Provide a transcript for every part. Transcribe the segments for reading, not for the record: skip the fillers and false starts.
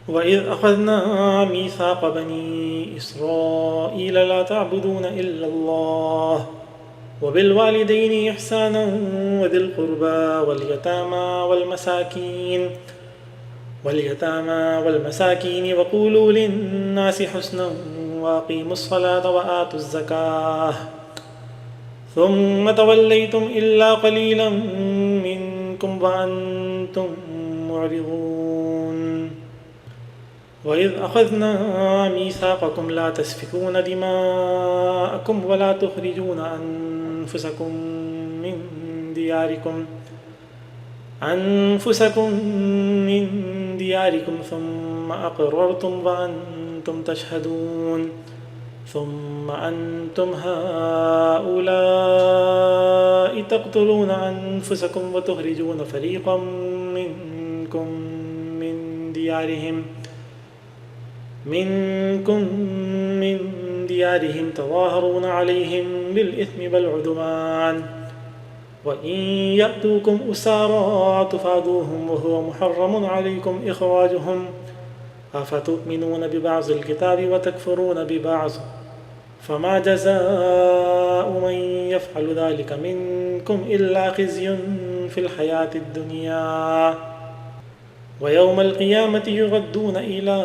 وإذ أخذنا ميثاق بني إسرائيل لا تعبدون إلا الله وبالوالدين إحسانا وذي القربى واليتامى والمساكين وقولوا للناس حسنا وأقيموا الصلاة وآتوا الزكاة ثم توليتم إلا قليلا منكم وأنتم معرضون وإذ أخذنا ميثاقكم لا تسفكون دماءكم ولا تخرجون أنفسكم من دياركم ثم أقررتم وأنتم تشهدون ثم أنتم هؤلاء تقتلون أنفسكم وتخرجون فريقا منكم من ديارهم تظاهرون عليهم بالإثم والعدوان وإن يأتوكم أسارى تفادوهم وهو محرم عليكم إخراجهم أفتؤمنون ببعض الكتاب وتكفرون ببعض فما جزاء من يفعل ذلك منكم إلا خزي في الحياة الدنيا ويوم القيامة يردون إلى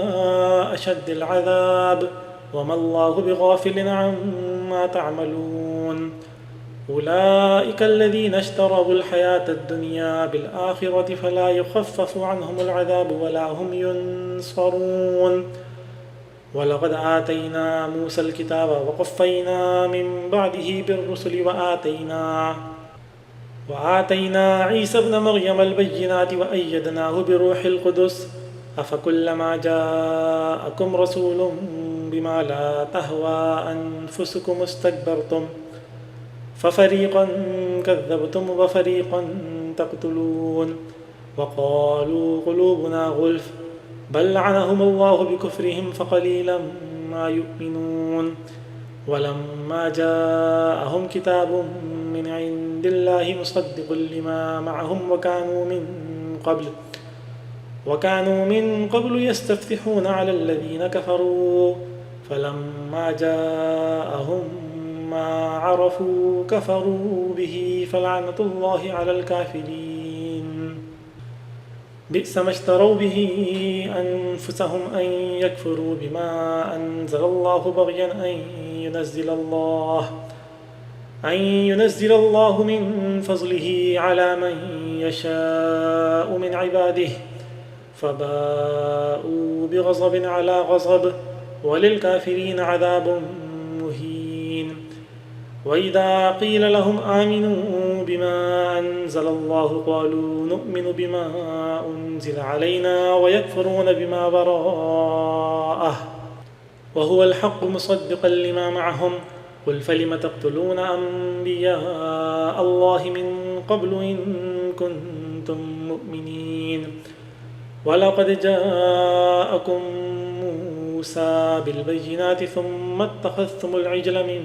أشد العذاب وما الله بغافل عما تعملون أولئك الذين اشتروا الحياة الدنيا بالآخرة فلا يخفف عنهم العذاب ولا هم ينصرون ولقد آتينا موسى الكتاب وقفينا من بعده بالرسل وآتينا عيسى ابن مريم البينات وأيدناه بروح القدس أفكلما جاءكم رسول بما لا تهوى أنفسكم استكبرتم ففريقا كذبتم وفريقا تقتلون وقالوا قلوبنا غلف بل لعنهم الله بكفرهم فقليلا ما يؤمنون ولما جاءهم كتاب من عند الله مصدق لما معهم وكانوا من قبل يستفتحون على الذين كفروا فلما جاءهم ما عرفوا كفروا به فلعنة الله على الكافرين بئس ما اشتروا به أنفسهم أن يكفروا بما أنزل الله بغيا أن ينزل الله من فضله على من يشاء من عباده فباءوا بغضب على غضب وللكافرين عذاب مهين وإذا قيل لهم آمنوا بما أنزل الله قالوا نؤمن بما أنزل علينا ويكفرون بما وراءه وهو الحق مصدقا لما معهم قل فلم تقتلون أنبياء الله من قبل إن كنتم مؤمنين ولقد جاءكم موسى بالبينات ثم اتخذتم العجل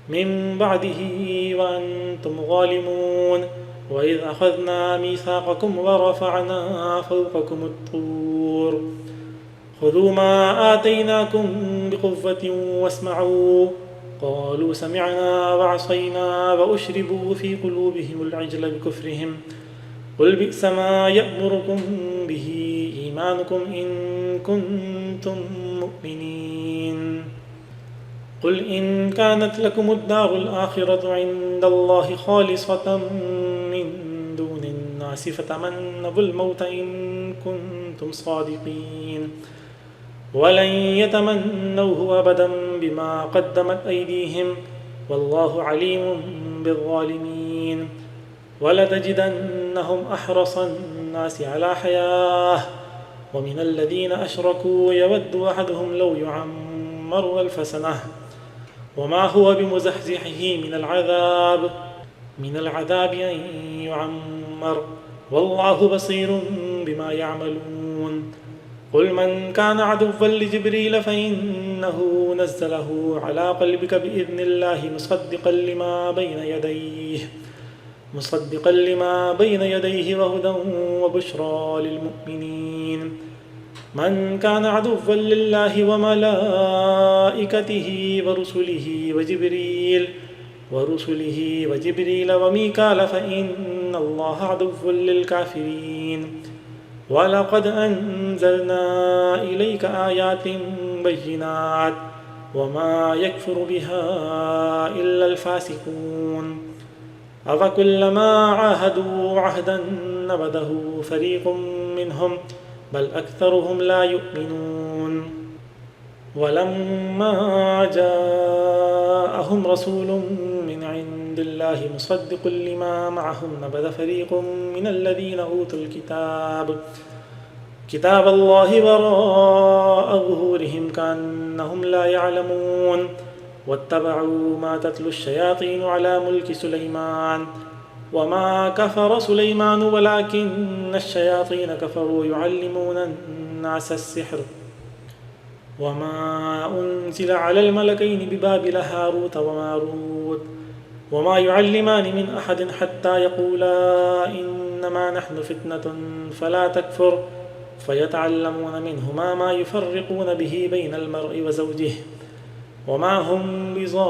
من بعده وأنتم ظالمون وإذ أخذنا ميثاقكم ورفعنا فوقكم الطور خذوا ما آتيناكم بقوة واسمعوا قالوا سمعنا وعصينا وأشربوا في قلوبهم العجل بكفرهم قل بئس ما يأمركم به إيمانكم إن كنتم مؤمنين قل إن كانت لكم الدار الآخرة عند الله خالصة من دون الناس فتمنوا الموت إن كنتم صادقين ولن يتمنوه أبدا بما قدمت أيديهم والله عليم بالظالمين ولتجدنهم أحرص الناس على حياة ومن الذين أشركوا يود أحدهم لو يعمر 1000 سنة وما هو بمزحزحه من العذاب أن يعمر والله بصير بما يعملون قل من كان عدوا لجبريل فإنه نزله على قلبك بإذن الله مصدقا لما بين يديه مصدقا لما بين يديه وهدى وبشرى للمؤمنين من كان عدوا لله وملائكته ورسله وجبريل وميكال فإن الله عدو للكافرين ولقد أنزلنا إليك آيات بينات وما يكفر بها إلا الفاسقون أفكلما عاهدوا عهدا نبذه فريق منهم بل أكثرهم لا يؤمنون ولما جاءهم رسول من عند الله مصدق لما معهم نبذ فريق من الذين أوتوا كتاب الله وراء ظهورهم كأنهم لا يعلمون واتبعوا ما تتلو الشياطين على ملك سليمان وما كفر سليمان ولكن الشياطين كفروا يعلمون الناس السحر وما أنزل على الملكين ببابل هاروت وماروت وما يعلمان من أحد حتى يقولا إنما نحن فتنة فلا تكفر فيتعلمون منهما ما يفرقون به بين المرء وزوجه وما هم بضارين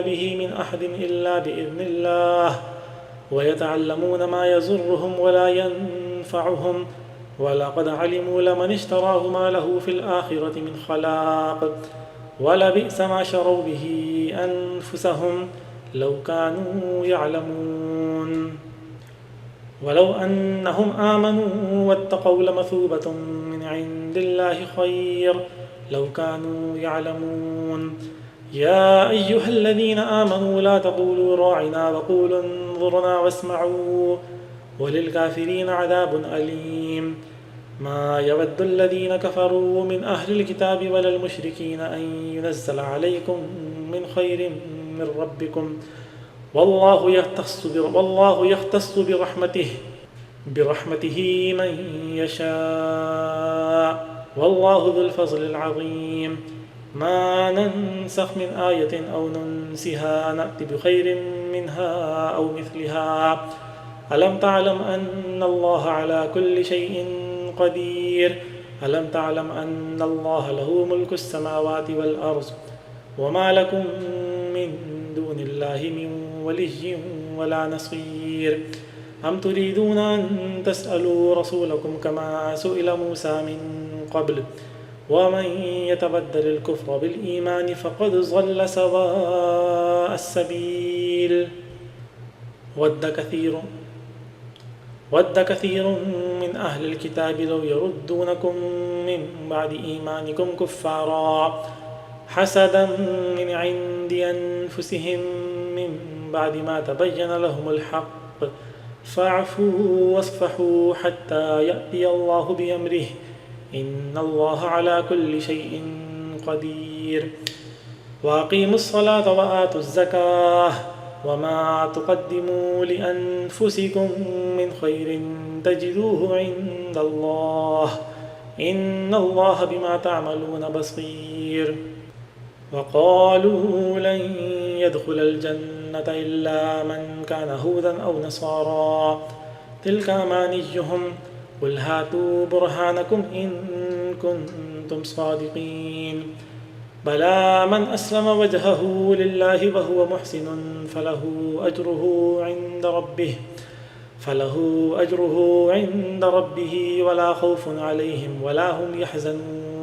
به من أحد إلا بإذن الله ويتعلمون ما يضرهم ولا ينفعهم ولقد علموا لمن اشتراه ما له في الآخرة من خلاق ولبئس ما شروا به أنفسهم لو كانوا يعلمون ولو أنهم آمنوا واتقوا لمثوبة من عند الله خير لو كانوا يعلمون يا أيها الذين آمنوا لا تقولوا راعنا وقولوا انظرنا واسمعوا وللكافرين عذاب أليم ما يود الذين كفروا من أهل الكتاب ولا المشركين أن ينزل عليكم من خير من ربكم والله يختص برحمته من يشاء والله ذو الفضل العظيم ما ننسخ من آية أو ننسها نأت بخير منها أو مثلها ألم تعلم أن الله على كل شيء قدير ألم تعلم أن الله له ملك السماوات والأرض وما لكم من دون الله من ولي ولا نصير أم تريدون أن تسألوا رسولكم كما سئل موسى من قبل ومن يتبدل الكفر بالإيمان فقد ضل سواء السبيل ود كثير من أهل الكتاب لو يردونكم من بعد إيمانكم كفارا حسدا من عند أنفسهم من بعد ما تبين لهم الحق فاعفوا واصفحوا حتى يأتي الله بأمره إن الله على كل شيء قدير وأقيموا الصلاة وآتوا الزكاة وما تقدموا لأنفسكم من خير تجدوه عند الله إن الله بما تعملون بصير وقالوا لن يدخل الجنة إلا من كان هودا أو نصارى تلك أمانيهم قل هاتوا برهانكم إن كنتم صادقين بلى من أسلم وجهه لله وهو محسن فله أجره عند ربه ولا خوف عليهم ولا هم يحزنون